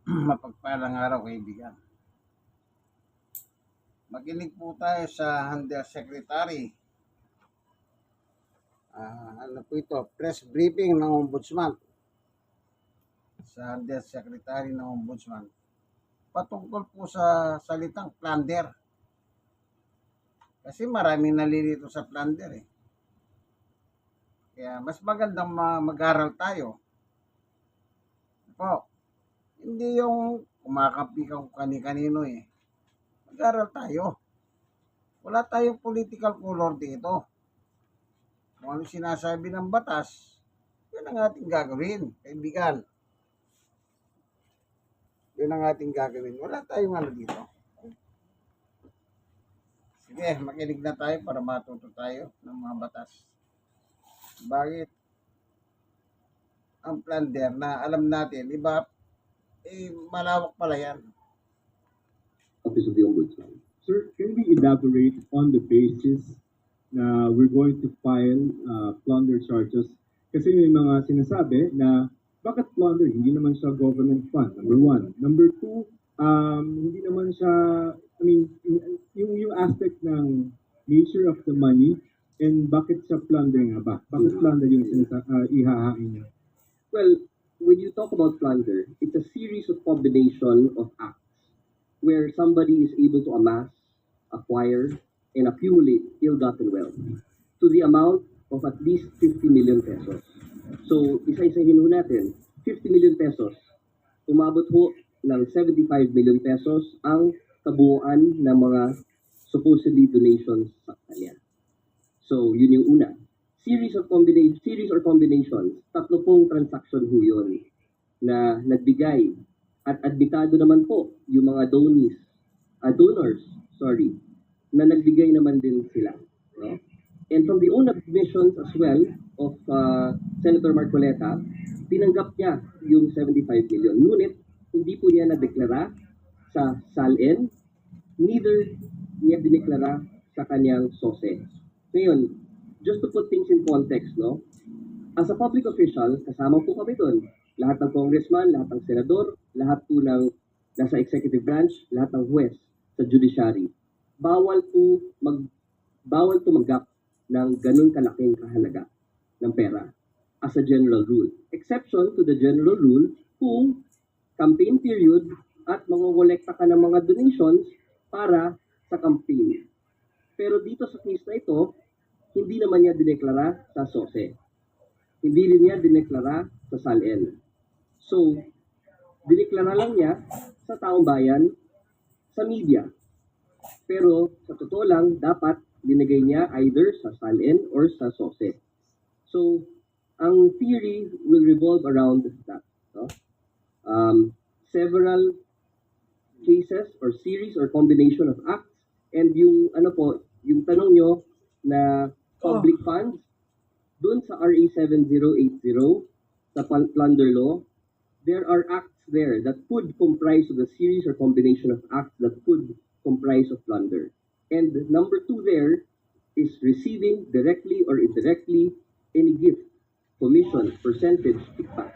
Mapagpalang araw, kaibigan. Makinig po tayo sa Undersecretary. Ano po ito? Press briefing ng Ombudsman. Sa Undersecretary ng Ombudsman. Patungkol po sa salitang plunder. Kasi maraming nalilito sa plunder eh. Kaya mas magandang mag-aral tayo. Po, hindi yung kumakampi ka kung kani-kanino eh. Mag-aral tayo. Wala tayong political color dito. Kung ano sinasabi ng batas, yun ang ating gagawin, kaibigan. Yun ang ating gagawin. Wala tayong ano dito. Sige, makinig na tayo para matuto tayo ng mga batas. Bakit? Ang plunder na alam natin, iba, malawak pala yan. Office of the Ombudsman. Sir, can we elaborate on the basis na we're going to file plunder charges? Kasi may mga sinasabi na bakit plunder? Hindi naman siya government fund, number one. Number two, hindi naman siya, I mean, yung aspect ng nature of the money and bakit siya plunder nga ba? Bakit plunder yung ihahain niya? Well, when you talk about plunder, it's a series of combination of acts where somebody is able to amass, acquire, and accumulate ill-gotten wealth to the amount of at least 50 million pesos. So, isa-isahin ho natin, 50 million pesos, umabot ho ng 75 million pesos ang kabuuan ng mga supposedly donations sa kanya. So, yun yung una. Series or combinations, tatlo pong transaction ho yun na nagbigay at admitado naman po yung mga donors, na nagbigay naman din sila. No? And from the own admissions as well of Senator Marcoleta, tinanggap niya yung 75 million. Ngunit, hindi po niya na-deklara sa SALN, neither niya dineklara sa kanyang SOSE. Ngayon, just to put things in context, no? As a public official, kasama po kami doon. Lahat ng congressman, lahat ng senador, lahat po ng nasa executive branch, lahat ng huwes sa judiciary. Bawal tumanggap ng ganun kalaking kahalaga ng pera as a general rule. Exception to the general rule kung campaign period at mangongolekta ka ng mga donations para sa campaign. Pero dito sa case na ito, hindi naman niya dineklara sa SOSE. Hindi rin niya dineklara sa SALN. So, dineklara lang niya sa taong bayan, sa media. Pero sa totoo lang, dapat binigay niya either sa SALN or sa SOSE. So, ang theory will revolve around that. No? Several cases or series or combination of acts, and yung yung tanong nyo na public funds, dun sa RA 7080 sa plunder law, there are acts there that could comprise of a series or combination of acts that could comprise of plunder. And number two there is receiving directly or indirectly any gift, commission, percentage, kickback.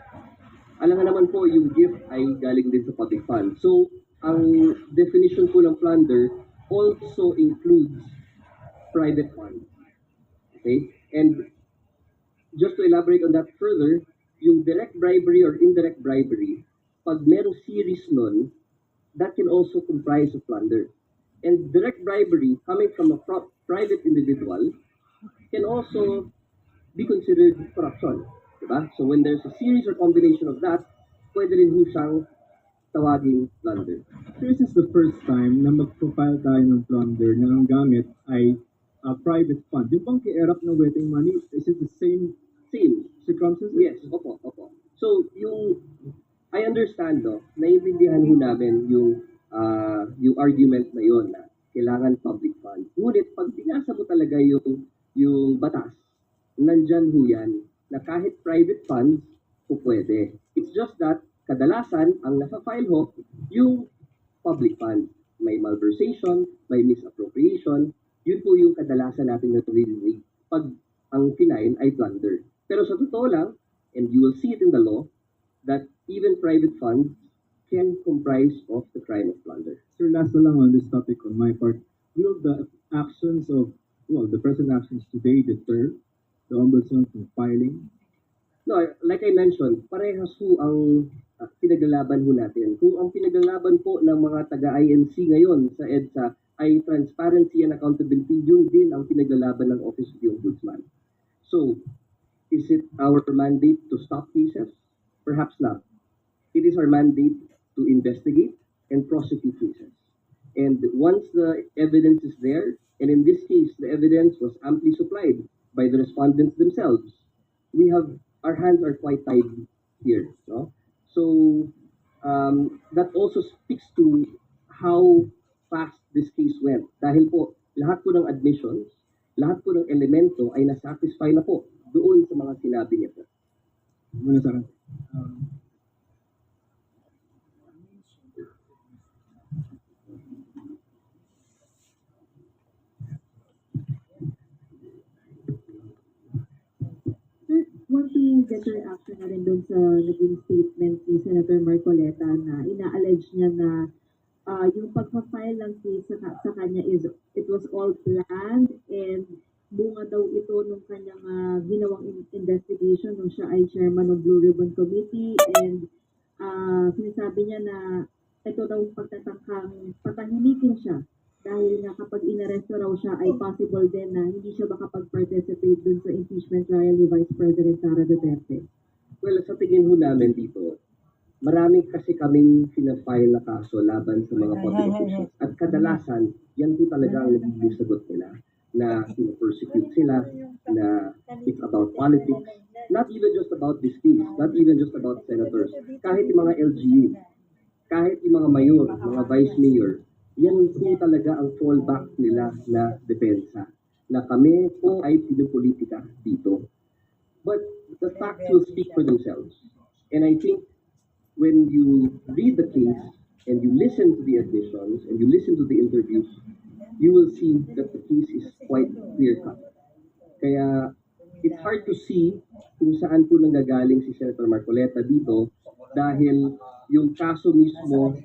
Alam nga naman po, yung gift ay galing din sa public fund. So, ang definition po ng plunder also includes private funds. Okay? And just to elaborate on that further, yung direct bribery or indirect bribery, pag merong series nun, that can also comprise of plunder. And direct bribery coming from a private individual can also be considered corruption. Diba? So when there's a series or combination of that, pwede rin ho siyang tawaging plunder. So this is the first time na mag-profile tayo ng plunder na ang gamit ay private fund. Yung bang kierap ng wetting money, is it the same circumstances? Yes, opo. So I understand, no, naiintindihan ho namin yung argument na yon na kailangan public fund. Ngunit pag binasa mo talaga yung batas, nandyan ho yan na kahit private funds po pwede. It's just that kadalasan ang nasa-file ho yung public fund. May malversation, may misappropriation, yun po yung kadalasan natin naririnig pag ang kinain ay plunder. Pero sa totoo lang, and you will see it in the law, that even private funds can comprise of the crime of plunder. Sir, last na lang on this topic on my part. Will the actions of, well, the present actions today deter the ombudsman from filing? No, like I mentioned, parehas po ang pinaglalaban ho natin. Kung ang pinaglalaban po ng mga taga-INC ngayon sa EDSA ay transparency and accountability, yun din ang pinaglalaban ng Office of the Ombudsman. So, is it our mandate to stop cases? Perhaps not. It is our mandate to investigate and prosecute cases. And once the evidence is there, and in this case, the evidence was amply supplied by the respondents themselves, we have, our hands are quite tied here. No? So, that also speaks to how fast this case went. Dahil po, lahat po ng admissions, lahat po ng elemento ay nasatisfy na po doon sa mga sinabi niya po. Muna sa akin. Sir, want to get your reaction na rin dun sa naging statement ni Senator Marcoleta na ina-allege niya na yung pagpa-file ng case sa kanya is it was all planned and bunga daw ito nung kanyang ginawang investigation nung siya ay chairman ng Blue Ribbon Committee and sinasabi niya na ito daw pagtatangkang patahimikin siya dahil nga kapag inaresto raw siya ay possible din na hindi siya makapag-participate dun sa impeachment trial ni Vice President Sara Duterte. Well, sa tingin ho namin dito, marami kasi kaming file na kaso laban sa mga public officials. At kadalasan, yan po talaga ang nagiging sagot nila na persecute sila, na it's about politics. Not even just about this case, not even just about senators. Kahit yung mga LGU, kahit yung mga mayor, mga vice mayor, yan po talaga ang fallback nila na depensa. Na kami po ay pinupolitika dito. But the facts will speak for themselves. And I think when you read the case and you listen to the admissions and you listen to the interviews, you will see that the case is quite clear-cut. Kaya it's hard to see kung saan po nanggagaling si Senator Marcoleta dito dahil yung kaso mismo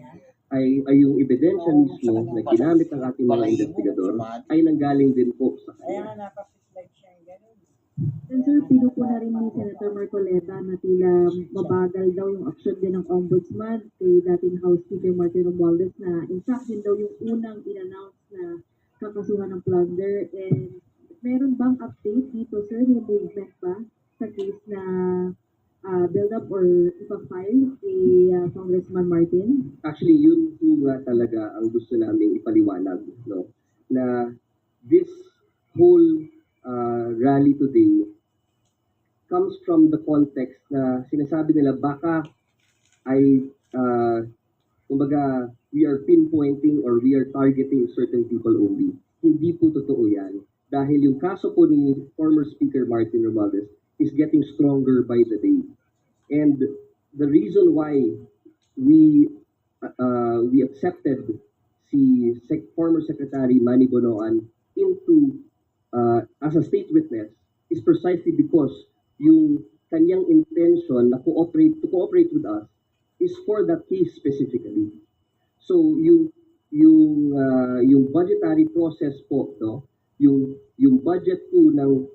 ay yung ebidensya mismo na ginamit ng ating mga investigador ay nanggaling din po sa kanya. And sir, pinupo na rin ni Senator Marcoleta na tila mabagal daw yung action din ng Ombudsman kay dating House Speaker Martin Romualdez na in fact yun daw yung unang in-announce na kakasuhan ng plunder. And meron bang update dito sir, yung movement ba sa case na build up or ipa-file kay Congressman Martin? Actually, yun po nga talaga ang gusto naming ipaliwanag, no? Na this whole rally today comes from the context na sinasabi nila baka ay kumbaga we are pinpointing or we are targeting certain people only. Hindi po totoo yan. Dahil yung kaso po ni former Speaker Martin Romualdez is getting stronger by the day. And the reason why we accepted si former Secretary Manny Bonoan into as a state witness is precisely because yung kanyang intention na to cooperate with us is for that case specifically. So yung budgetary process po, no, yung budget po ng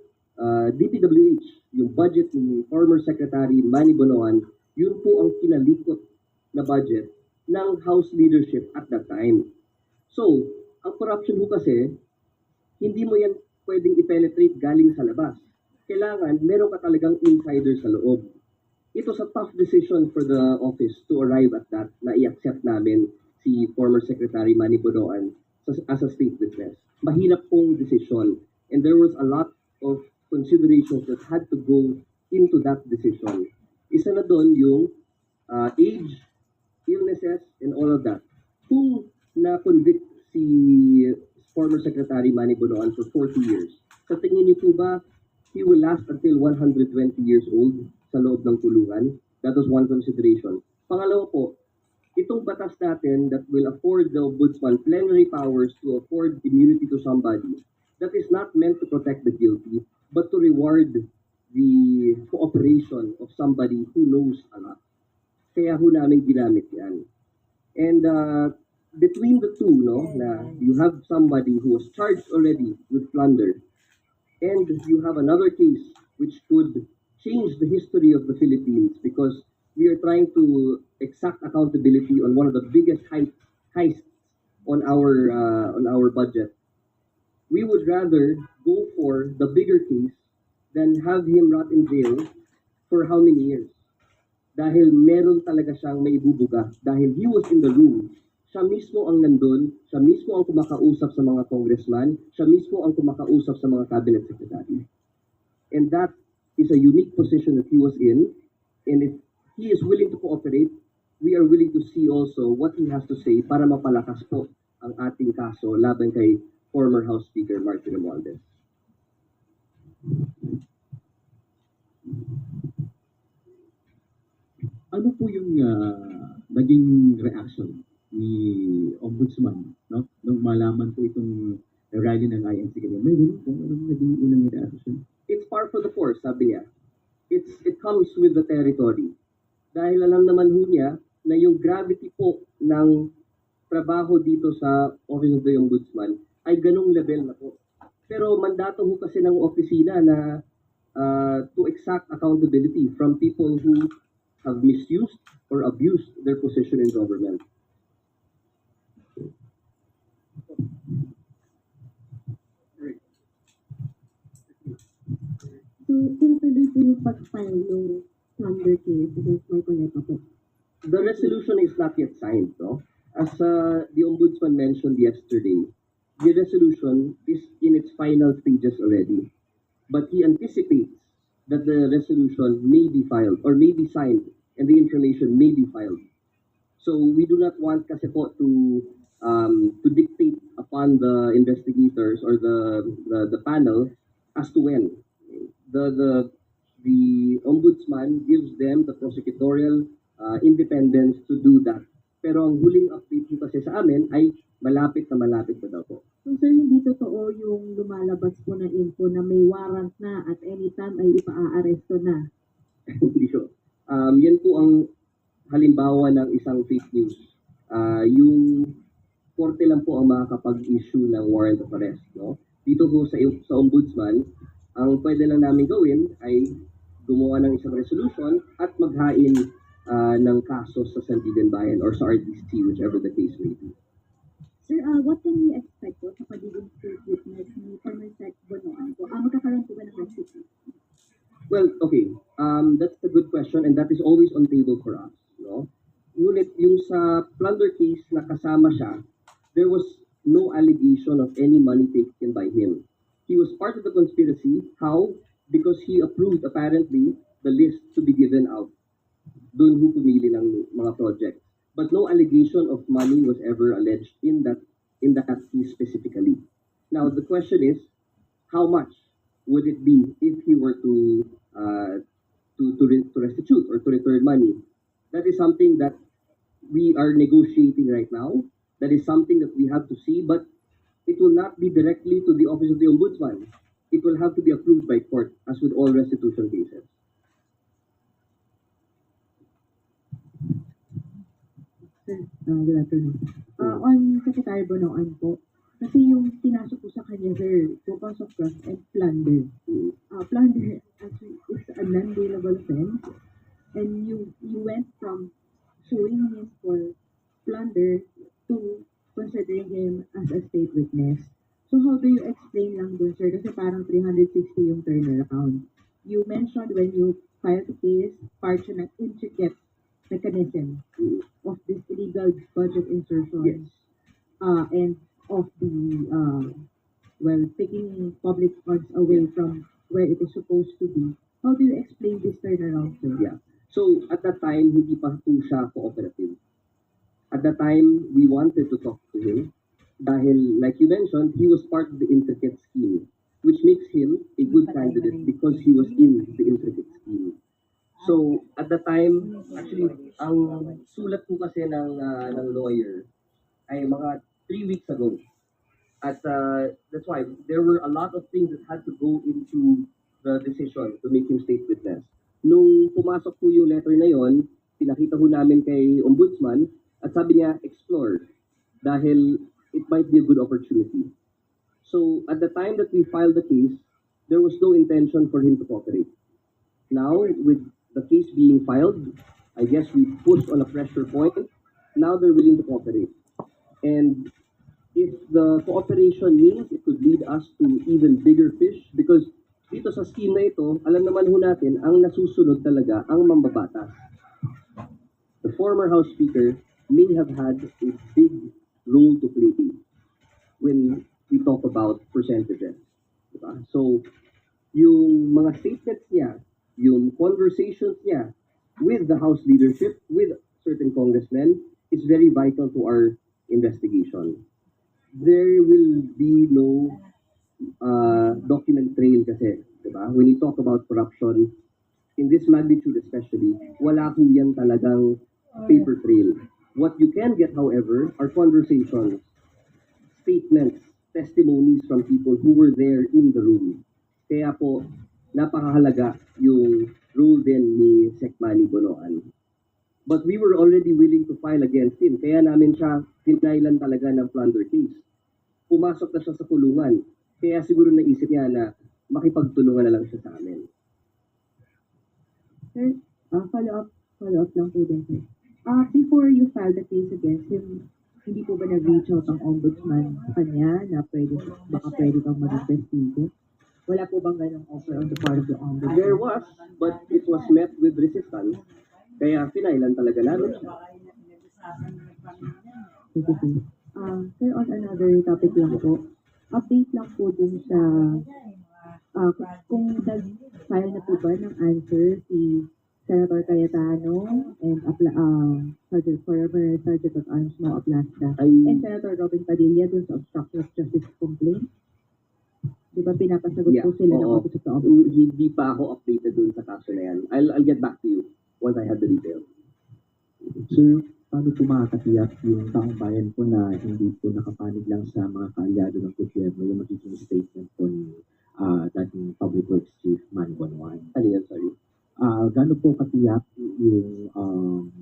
DPWH, yung budget ni former Secretary Manny Bonoan, yun po ang kinalikot na budget ng House leadership at that time. So, ang corruption po kasi, hindi mo yan pwedeng i-penetrate galing sa labas. Kailangan, meron ka talagang insider sa loob. It was a tough decision for the office to arrive at that, na i-accept namin si former Secretary Manny Bonoan as a state witness. Mahirap pong decision. And there was a lot of considerations that had to go into that decision. Isa na doon yung age, illnesses, and all of that. Kung na-convict si former Secretary Manny Bonoan for 40 years, sa tingin niyo po ba he will last until 120 years old sa loob ng kulungan? That was one consideration. Pangalawa po, itong batas natin that will afford the Ombudsman plenary powers to afford immunity to somebody that is not meant to protect the guilty, but to reward the cooperation of somebody who knows a lot. Kaya ho namin ginamit yan. And between the two, no, na you have somebody who was charged already with plunder, and you have another case which could change the history of the Philippines because we are trying to exact accountability on one of the biggest heists on our budget. We would rather go for the bigger case than have him rot in jail for how many years? Dahil meron talaga siyang maibubuga. Dahil he was in the room. Siya mismo ang nandun, siya mismo ang kumakausap sa mga congressman, siya mismo ang kumakausap sa mga cabinet secretary. And that is a unique position that he was in. And if he is willing to cooperate, we are willing to see also what he has to say para mapalakas po ang ating kaso laban kay former House Speaker Martin Romualdez. Ano po yung naging reaction ni Ombudsman, no? Nung malaman po itong rally ng INC kanina. May ganun po, anong naging unang reaction? It's par for the course, sabi niya. It comes with the territory. Dahil alam naman ho niya na yung gravity po ng trabaho dito sa Office of the Ombudsman ay ganong level na po. Pero mandato ho kasi ng opisina na to exact accountability from people who have misused or abused their position in government. So, tinutuloy po yung pag-file ng plunder case against Marcoleta po. The resolution is not yet signed, no? As the Ombudsman mentioned yesterday, the resolution is in its final stages already. But he anticipates that the resolution may be filed or may be signed and the information may be filed. So we do not want kasi po to dictate upon the investigators or the panel as to when. The ombudsman gives them the prosecutorial independence to do that. Pero ang huling update ko kasi sa amin ay malapit na daw po. So, sir, hindi totoo yung lumalabas po na info na may warrant na at anytime ay ipa-aaresto na. Hindi sure. Yan po ang halimbawa ng isang fake news. Yung korte lang po ang makakapag-issue ng warrant of arrest. No? Dito po sa ombudsman, ang pwede lang namin gawin ay gumawa ng isang resolution at maghain ng kaso sa Sandigan Bayan or sa RTC, whichever the case may be. Sir, what can we expect po sa pagiging state witness ni former Sec Bonoan po? Magkakaroon po ba ng justice? Well, okay. That's a good question and that is always on table for us. No? Ngunit yung sa plunder case na kasama siya, there was no allegation of any money taken by him. He was part of the conspiracy. How? Because he approved, apparently, the list to be given out. Doon ho pumili ng mga projects. But no allegation of money was ever alleged in that case specifically. Now, the question is, how much would it be if he were to restitute or to return money? That is something that we are negotiating right now. That is something that we have to see, but it will not be directly to the Office of the Ombudsman. It will have to be approved by court, as with all restitution cases. Sir, good afternoon. On Secretary Bonoan po, kasi yung pinasok po sa kanya, sir, po counts of trust and plunder. Plunder actually is a non-bailable offense, and you went from showing him for plunder to considering him as a state witness. So how do you explain lang dun, sir? Kasi parang 360 yung turner account. You mentioned when you filed the case, part siya ng intricate mechanism of this illegal budget insertion and of the taking public funds away from where it is supposed to be. How do you explain this turnaround, sir? Yeah. So, at that time, hindi pa po siya cooperative. At that time, we wanted to talk to him dahil, like you mentioned, he was part of the intricate scheme, which makes him a good candidate because he was in the intricate scheme. So, at the time, actually, ang sulat po kasi ng lawyer ay mga 3 weeks ago. At that's why there were a lot of things that had to go into the decision to make him state witness. Nung pumasok po yung letter na yon, pinakita po namin kay Ombudsman, At sabi niya, explore. Dahil it might be a good opportunity. So at the time that we filed the case, there was no intention for him to cooperate. Now, with the case being filed, I guess we pushed on a pressure point. Now they're willing to cooperate. And if the cooperation means it could lead us to even bigger fish, because dito sa scheme na ito, alam naman ho natin, ang nasusunod talaga ang mambabatas. The former House Speaker may have had a big role to play when we talk about percentages. Diba? So, yung mga statements niya, yung conversations niya with the House leadership, with certain congressmen, is very vital to our investigation. There will be no document trail kasi, diba? When you talk about corruption, in this magnitude especially, wala po yan talagang paper trail. What you can get, however, are conversations, statements, testimonies from people who were there in the room. Kaya po, napakahalaga yung role din ni Sec. Manny Bonoan. But we were already willing to file against him. Kaya namin siya pinailan talaga ng plunder case. Pumasok na siya sa kulungan. Kaya siguro naisip niya na makipagtulungan na lang siya sa amin. Sir, follow up lang po din, sir. Before you filed the case against him, hindi po ba nag-reach out ang ombudsman sa kanya na baka pwede kang maging testigo? Wala po bang ganong offer on the part of the ombudsman? There was, but it was met with resistance. Kaya pinailan talaga namin siya. Thank you, sir. Sir, on another topic lang po, update lang po dun sa kung nag-file na po ba ng answer si Senator Cayetano and former Sergeant of Arms Mo Aplasta and Senator Robin Padilla dun sa obstruction of justice complaint. Di ba pinapasagot po sila ng Office of the Ombudsman? Hindi pa ako updated dun sa kaso na yan. I'll get back to you once I have the details. Sir, paano po makakatiyak yung taong bayan po na hindi po nakapanig lang sa mga kaalyado ng gobyerno yung magiging statement po ni dating Public Works Chief Manny Bonoan? Ano yan, sorry? Gano'n po katiyak yung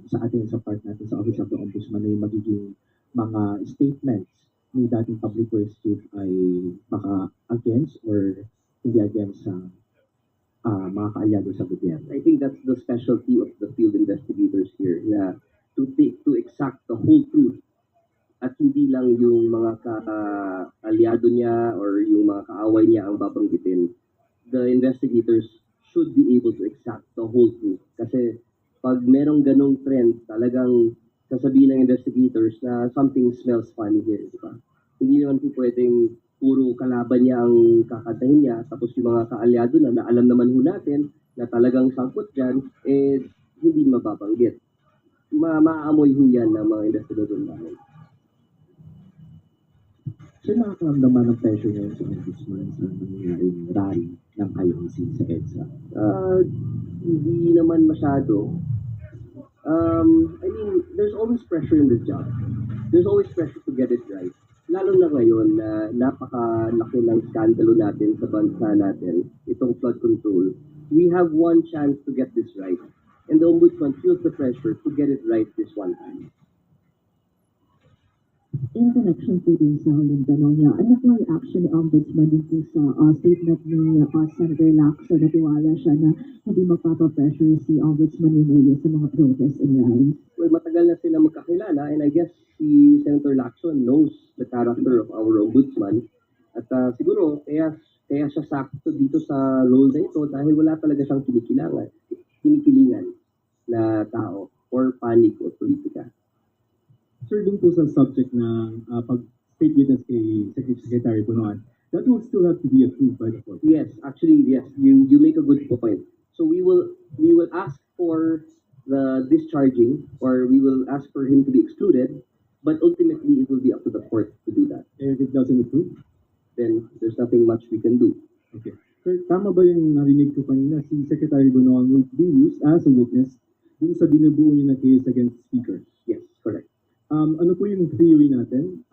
sa atin, sa part natin sa Office of the Ombudsman na yung magiging mga statements ni dating Public Works Chief ay baka against or hindi against sa mga kaalyado sa gobyerno? I think that's the specialty of the field investigators here, na to exact the whole truth at hindi lang yung mga kaalyado niya or yung mga kaaway niya ang babanggitin. The investigators should be able to exact the whole truth. Kasi pag merong ganong trend, talagang sasabihin ng investigators na something smells funny here, di ba? Hindi naman po pwedeng puro kalaban niya ang kakantahin niya, tapos yung mga kaalyado na alam naman ho natin na talagang sangkot dyan, hindi mababanggit. Maamoy ho yan ng mga investigador namin. Sir, nakakaramdaman ng pressure ngayon sa Ombudsman sa nangyayaring rally ng INC sa EDSA? Hindi naman masyado. I mean, there's always pressure in this job. There's always pressure to get it right. Lalo na ngayon na napakalaki ng skandalo natin sa bansa natin, itong flood control. We have one chance to get this right. And the Ombudsman feels the pressure to get it right this one time. In connection po din sa huling tanong niya, ano po ang reaction ni Ombudsman din po sa statement ni Senator Lacson na tiwala siya na hindi magpapapressure si Ombudsman ni sa mga protests and rallies? Well, matagal na sila magkakilala and I guess si Senator Lacson knows the character of our Ombudsman at siguro kaya siya sakto dito sa role na ito dahil wala talaga siyang kinikilingan na tao or panig o politika. Sir, dun po sa subject ng pag-state witness kay Secretary Bonoan, that will still have to be approved by the court. Yes, actually, yes. You make a good point. So we will ask for the discharging, or we will ask for him to be excluded, but ultimately it will be up to the court to do that. And if it doesn't approve? Then there's nothing much we can do. Okay. Sir, tama ba yung narinig ko kanina, si Secretary Bonoan will be used as a witness dun sa binubuo niya na case against speakers? Yes, correct. Ano po yung theory natin?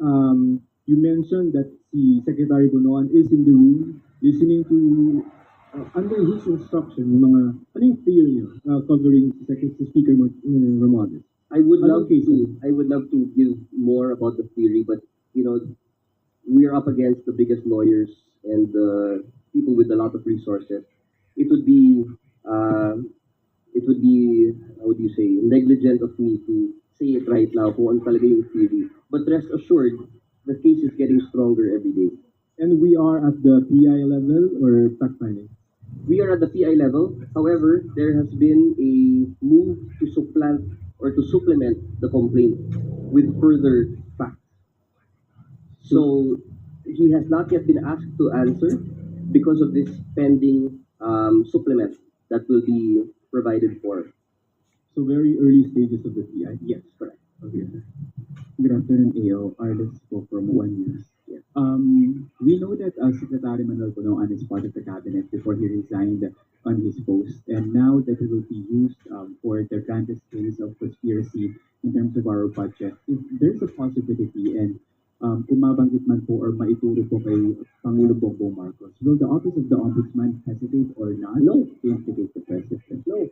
You mentioned that si Secretary Bonoan is in the room listening to, under his instruction, yung mga, ano yung theory niya covering si Speaker Romualdez? I would love Okay, so I would love to give more about the theory, but you know, we are up against the biggest lawyers and the people with a lot of resources. It would be, how would you say, negligent of me to say it right now kung ano talaga yung theory. But rest assured, the case is getting stronger every day. and we are at the PI level or fact finding. We are at the PI level. However, there has been a move to supplant or to supplement the complaint with further facts. So he has not yet been asked to answer because of this pending supplement that will be provided for. So very early stages of the PI. Yes, correct. Okay. Good afternoon, AO. Arlis po from One News. Yeah. We know that Secretary Manuel Bonoan is part of the cabinet before he resigned on his post, and now that he will be used for the grandest case of conspiracy in terms of our budget, if there's a possibility and kung mabanggit man po or maituro po kay Pangulo Bongbong Marcos, will the Office of the Ombudsman hesitate or not No. to instigate the President? No.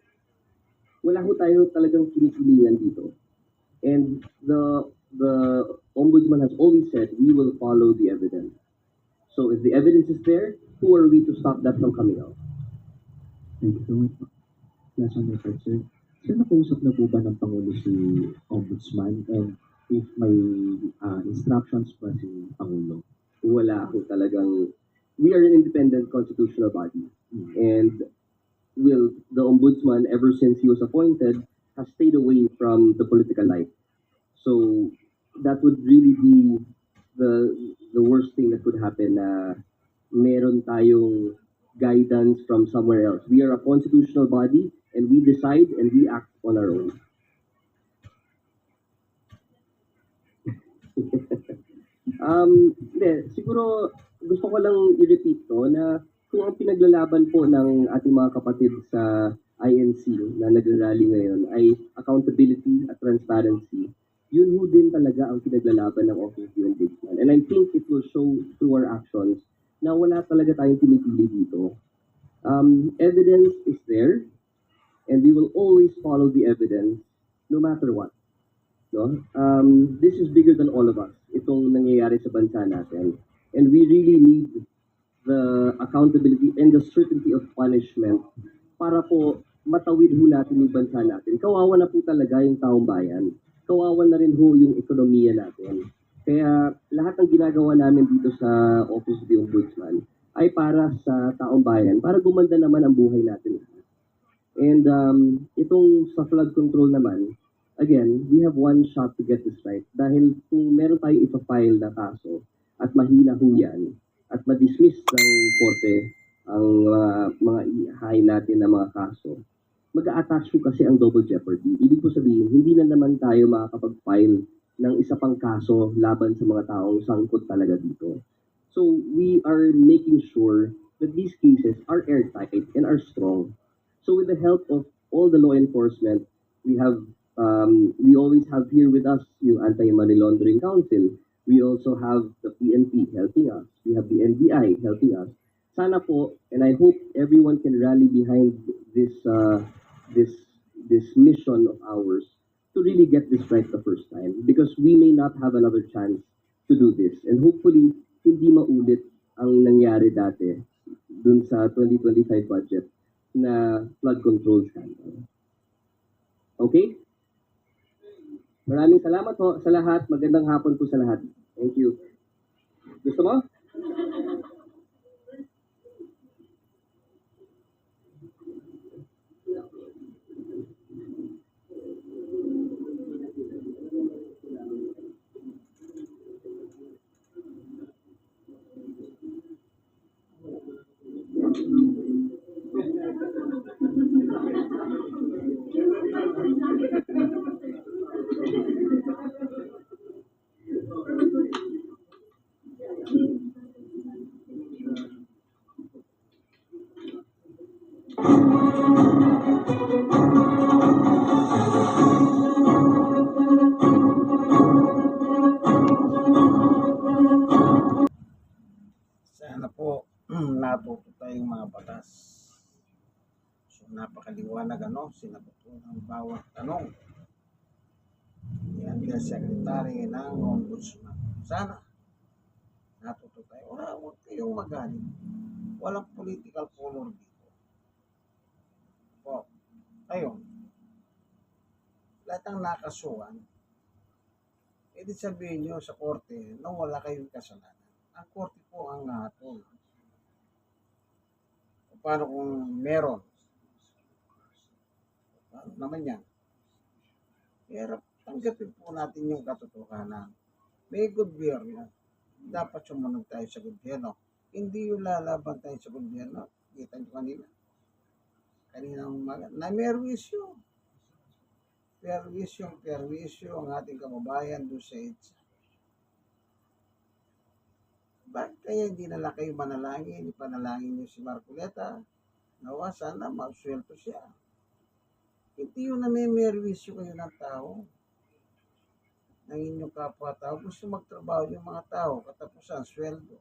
Wala ho tayo talagang pinipilian dito. And the ombudsman has always said we will follow the evidence. So if the evidence is there, who are we to stop that from coming out? Thank you so much. Last on my part, sir. Sir, nakausap na po ba ng Pangulo si Ombudsman and if may instructions pa si Pangulo? Wala ho talagang, we are an independent constitutional body. And the ombudsman, ever since he was appointed, has stayed away from the political life. So that would really be the worst thing that could happen na meron tayong guidance from somewhere else. We are a constitutional body and we decide and we act on our own. Siguro gusto ko lang i-repeat to na kung ang pinaglalaban po ng ating mga kapatid sa INC na nag-rally ngayon ay accountability at transparency, yun ho din talaga ang pinaglalaban ng Office of the Ombudsman. And I think it will show through our actions na wala talaga tayong pinipili dito. Evidence is there and we will always follow the evidence no matter what. No? This is bigger than all of us, itong nangyayari sa bansa natin. And we really need the accountability and the certainty of punishment para po matawid ho natin yung bansa natin. Kawawa na po talaga yung taong bayan. Kawawa na rin ho yung ekonomiya natin. Kaya lahat ng ginagawa namin dito sa Office of the Ombudsman ay para sa taong bayan, para gumanda naman ang buhay natin. And itong sa flood control naman, again, we have one shot to get this right. Dahil kung meron tayong ipafile na kaso at mahina ho yan, at ma-dismiss ng korte ang mga ihahay natin na mga kaso, mag-a-attach po kasi ang double jeopardy. Ibig po sabihin, hindi na naman tayo makakapag-file ng isa pang kaso laban sa mga taong sangkot talaga dito. So we are making sure that these cases are airtight and are strong. So with the help of all the law enforcement, we always have here with us yung Anti-Money Laundering Council. We also have the PNP helping us. We have the NBI helping us. Sana po, and I hope everyone can rally behind this mission of ours to really get this right the first time, because we may not have another chance to do this. And hopefully, hindi maulit ang nangyari dati dun sa 2025 budget na flood control scandal. Okay? Maraming salamat po sa lahat. Magandang hapon po sa lahat. Thank you. Gusto mo? Sana po natuto tayong mga batas. So napakaliwanag sinagot ko ng bawat tanong. press secretary ng ombudsman. Sana natuto tayo. Huwag kayong magalit. Walang political color dito. Po, kayo, lahat ng nakasuhan, edi sabihin nyo sa korte na wala kayong kasalanan. Ang korte po ang nahatol. Paano kung meron? Paano naman yan? Kaya tanggapin po natin yung katotohanan. May gobyerno. Dapat sumunod tayo sa gobyerno. Hindi yung lalaban tayo sa gobyerno. Kita nyo kanina. Kaninang umaga. Na merwisyo. Perwisyo ang ating kababayan doon sa EDSA. Bakit kaya hindi na lang kayo manalangin? Ipanalangin niyo si Marcoleta. Nawa sana mauswelto siya. Hindi yung namimerwisyo kayo ng tao. Ng inyong kapwa-tao. Gusto magtrabaho yung mga tao. Katapusan, sweldo.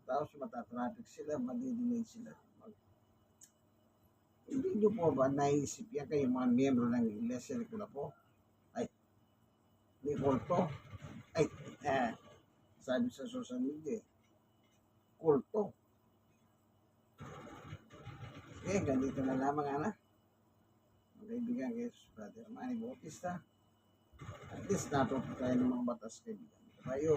Tapos matatraffic sila, madidelay sila. Hindi nyo po ba naisip yan kayo mga miyembro ng Iglesia ni Kulapo? Ay, ni Kulto. Ay, sabi sa social media, kulto. Okay, ganito na lamang, anak. Magkaibigan kayo sa Brother Manny Bautista. At least natuto tayo ng mga batas kaibigan. Tayo,